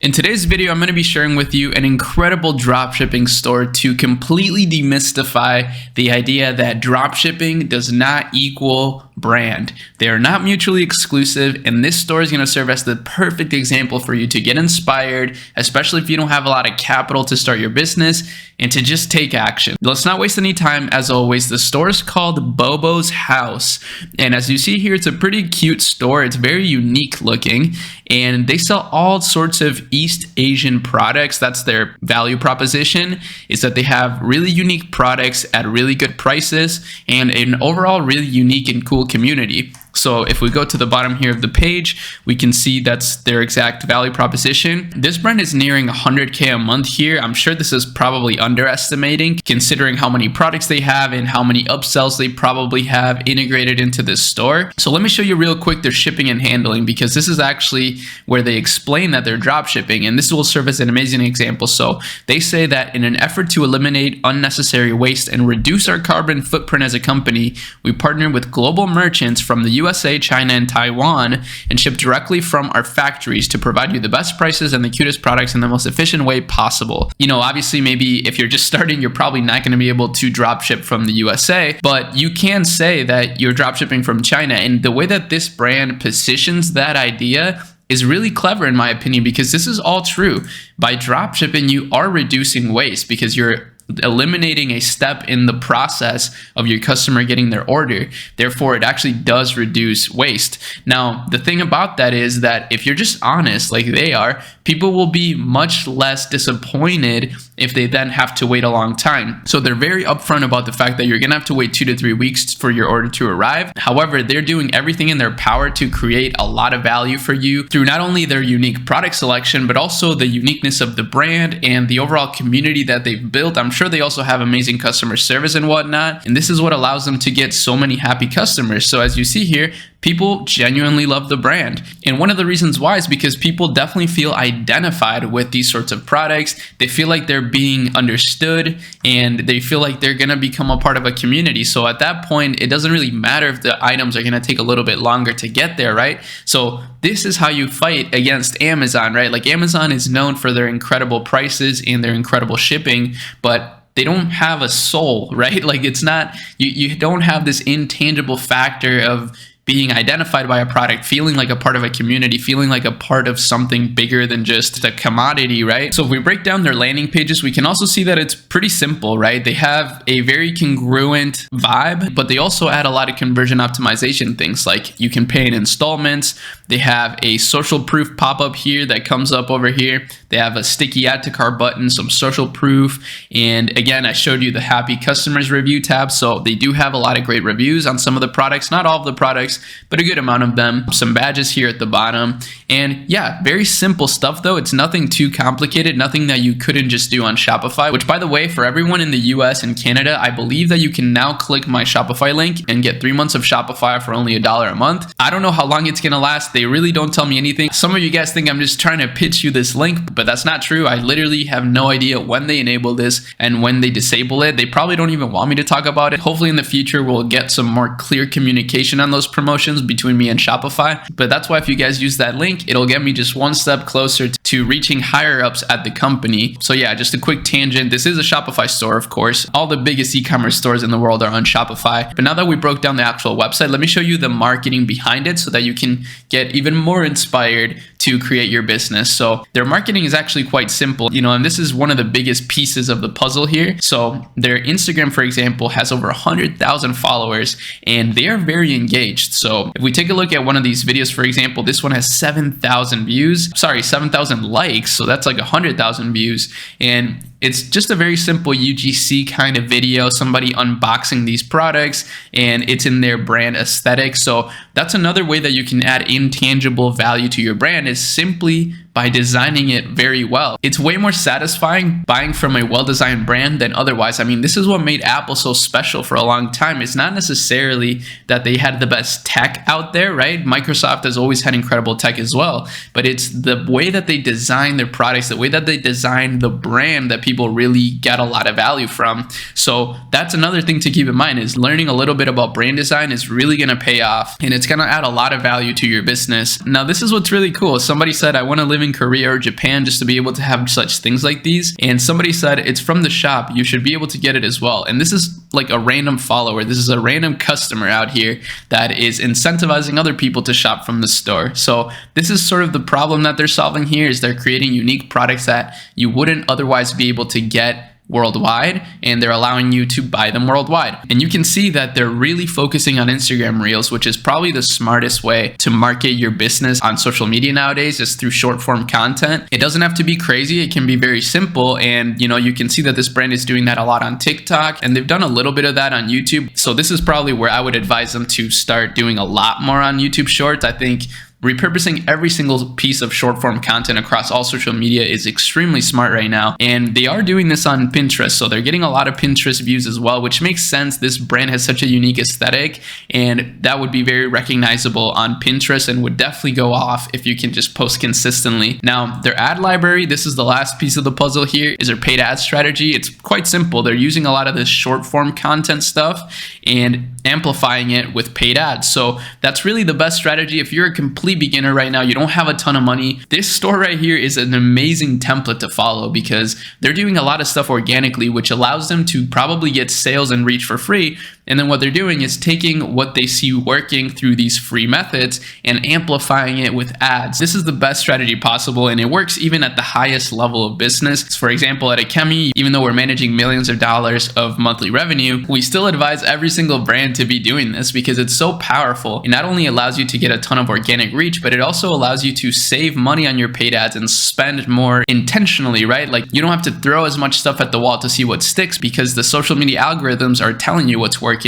In today's video, I'm going to be sharing with you an incredible dropshipping store to completely demystify the idea that dropshipping does not equal brand. They are not mutually exclusive, and this store is going to serve as the perfect example for you to get inspired, especially if you don't have a lot of capital to start your business, and to just take action. Let's not waste any time. As always, the store is called Bobo's House, and as you see here, it's a pretty cute store. It's very unique looking, and they sell all sorts of East Asian products. That's their value proposition, is that they have really unique products at really good prices and an overall really unique and cool community. So if we go to the bottom here of the page, we can see that's their exact value proposition. This brand is nearing 100K a month here. I'm sure this is probably underestimating considering how many products they have and how many upsells they probably have integrated into this store. So let me show you real quick their shipping and handling, because this is actually where they explain that they're drop shipping, and this will serve as an amazing example. So they say that in an effort to eliminate unnecessary waste and reduce our carbon footprint as a company, we partner with global merchants from the USA, China, and Taiwan and ship directly from our factories to provide you the best prices and the cutest products in the most efficient way possible. You know, obviously, maybe if you're just starting, you're probably not going to be able to drop ship from the USA, but you can say that you're drop shipping from China. And the way that this brand positions that idea is really clever in my opinion, because this is all true. By drop shipping, you are reducing waste because you're eliminating a step in the process of your customer getting their order. Therefore, it actually does reduce waste. Now, the thing about that is that if you're just honest like they are, people will be much less disappointed if they then have to wait a long time. So they're very upfront about the fact that you're gonna have to wait 2 to 3 weeks for your order to arrive. However, they're doing everything in their power to create a lot of value for you through not only their unique product selection, but also the uniqueness of the brand and the overall community that they've built. I'm sure they also have amazing customer service and whatnot, and this is what allows them to get so many happy customers. So as you see here, people genuinely love the brand. And one of the reasons why is because people definitely feel identified with these sorts of products. They feel like they're being understood and they feel like they're going to become a part of a community. So at that point, it doesn't really matter if the items are going to take a little bit longer to get there, right? So this is how you fight against Amazon, right? Like Amazon is known for their incredible prices and their incredible shipping, but they don't have a soul, right? Like it's not, you don't have this intangible factor of being identified by a product, feeling like a part of a community, feeling like a part of something bigger than just a commodity, right? So if we break down their landing pages, we can also see that it's pretty simple, right? They have a very congruent vibe, but they also add a lot of conversion optimization things, like you can pay in installments. They have a social proof pop-up here that comes up over here. They have a sticky add to cart button, some social proof. And again, I showed you the happy customers review tab. So they do have a lot of great reviews on some of the products, not all of the products, but a good amount of them. Some badges here at the bottom. And yeah, very simple stuff though. It's nothing too complicated, nothing that you couldn't just do on Shopify, which by the way, for everyone in the US and Canada, I believe that you can now click my Shopify link and get 3 months of Shopify for only $1 a month. I don't know how long it's gonna last. They really don't tell me anything. Some of you guys think I'm just trying to pitch you this link, but that's not true. I literally have no idea when they enable this and when they disable it. They probably don't even want me to talk about it. Hopefully in the future, we'll get some more clear communication on those promotions between me and Shopify. But that's why if you guys use that link, it'll get me just one step closer to reaching higher ups at the company. So yeah, just a quick tangent. This is a Shopify store, of course. All the biggest e-commerce stores in the world are on Shopify. But now that we broke down the actual website, let me show you the marketing behind it so that you can get even more inspired to create your business. So their marketing is actually quite simple, you know, and this is one of the biggest pieces of the puzzle here. So their Instagram, for example, has over 100,000 followers and they are very engaged. So if we take a look at one of these videos, for example, this one has 7,000 views, 7,000 likes. So that's like 100,000 views. And it's just a very simple UGC kind of video, somebody unboxing these products, and it's in their brand aesthetic. So that's another way that you can add intangible value to your brand, is simply by designing it very well. It's way more satisfying buying from a well-designed brand than otherwise. I mean, this is what made Apple so special for a long time. It's not necessarily that they had the best tech out there, right? Microsoft has always had incredible tech as well, but it's the way that they design their products, the way that they design the brand that people really get a lot of value from. So that's another thing to keep in mind, is learning a little bit about brand design is really going to pay off, and it's going to add a lot of value to your business. Now, this is what's really cool. Somebody said, I want to live in in Korea or Japan just to be able to have such things like these. And somebody said it's from the shop, you should be able to get it as well. And this is like a random follower. This is a random customer out here that is incentivizing other people to shop from the store. So this is sort of the problem that they're solving here, is they're creating unique products that you wouldn't otherwise be able to get worldwide, and they're allowing you to buy them worldwide. And you can see that they're really focusing on Instagram Reels, which is probably the smartest way to market your business on social media nowadays, is through short form content. It doesn't have to be crazy. It can be very simple. And you can see that this brand is doing that a lot on TikTok, and they've done a little bit of that on YouTube. So this is probably where I would advise them to start doing a lot more on YouTube Shorts. I think repurposing every single piece of short form content across all social media is extremely smart right now. And they are doing this on Pinterest. So they're getting a lot of Pinterest views as well, which makes sense. This brand has such a unique aesthetic, and that would be very recognizable on Pinterest and would definitely go off if you can just post consistently. Now, their ad library, this is the last piece of the puzzle here, is their paid ad strategy. It's quite simple. They're using a lot of this short form content stuff and amplifying it with paid ads. So that's really the best strategy. If you're a complete beginner right now, you don't have a ton of money, this store right here is an amazing template to follow, because they're doing a lot of stuff organically, which allows them to probably get sales and reach for free. And then what they're doing is taking what they see working through these free methods and amplifying it with ads. This is the best strategy possible, and it works even at the highest level of business. For example, at Arie, even though we're managing millions of dollars of monthly revenue, we still advise every single brand to be doing this, because it's so powerful. It not only allows you to get a ton of organic reach, but it also allows you to save money on your paid ads and spend more intentionally, right? Like, you don't have to throw as much stuff at the wall to see what sticks, because the social media algorithms are telling you what's working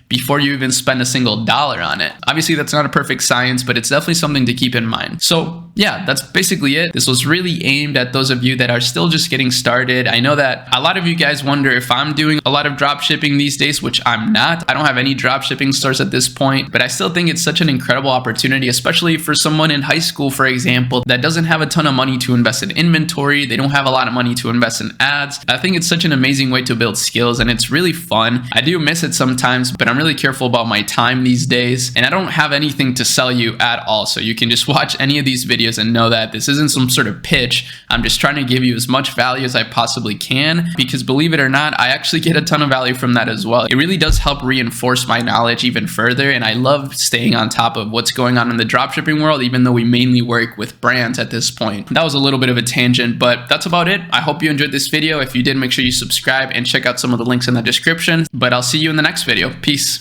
before you even spend a single dollar on it. Obviously, that's not a perfect science, but it's definitely something to keep in mind. So yeah, that's basically it. This was really aimed at those of you that are still just getting started. I know that a lot of you guys wonder if I'm doing a lot of drop shipping these days, which I'm not. I don't have any drop shipping stores at this point, but I still think it's such an incredible opportunity, especially for someone in high school, for example, that doesn't have a ton of money to invest in inventory. They don't have a lot of money to invest in ads. I think it's such an amazing way to build skills, and it's really fun. I do miss it sometimes, but I'm really careful about my time these days, and I don't have anything to sell you at all. So you can just watch any of these videos and know that this isn't some sort of pitch. I'm just trying to give you as much value as I possibly can, because believe it or not, I actually get a ton of value from that as well. It really does help reinforce my knowledge even further, and I love staying on top of what's going on in the dropshipping world, even though we mainly work with brands at this point. That was a little bit of a tangent, but that's about it. I hope you enjoyed this video. If you did, make sure you subscribe and check out some of the links in the description, but I'll see you in the next video. Peace.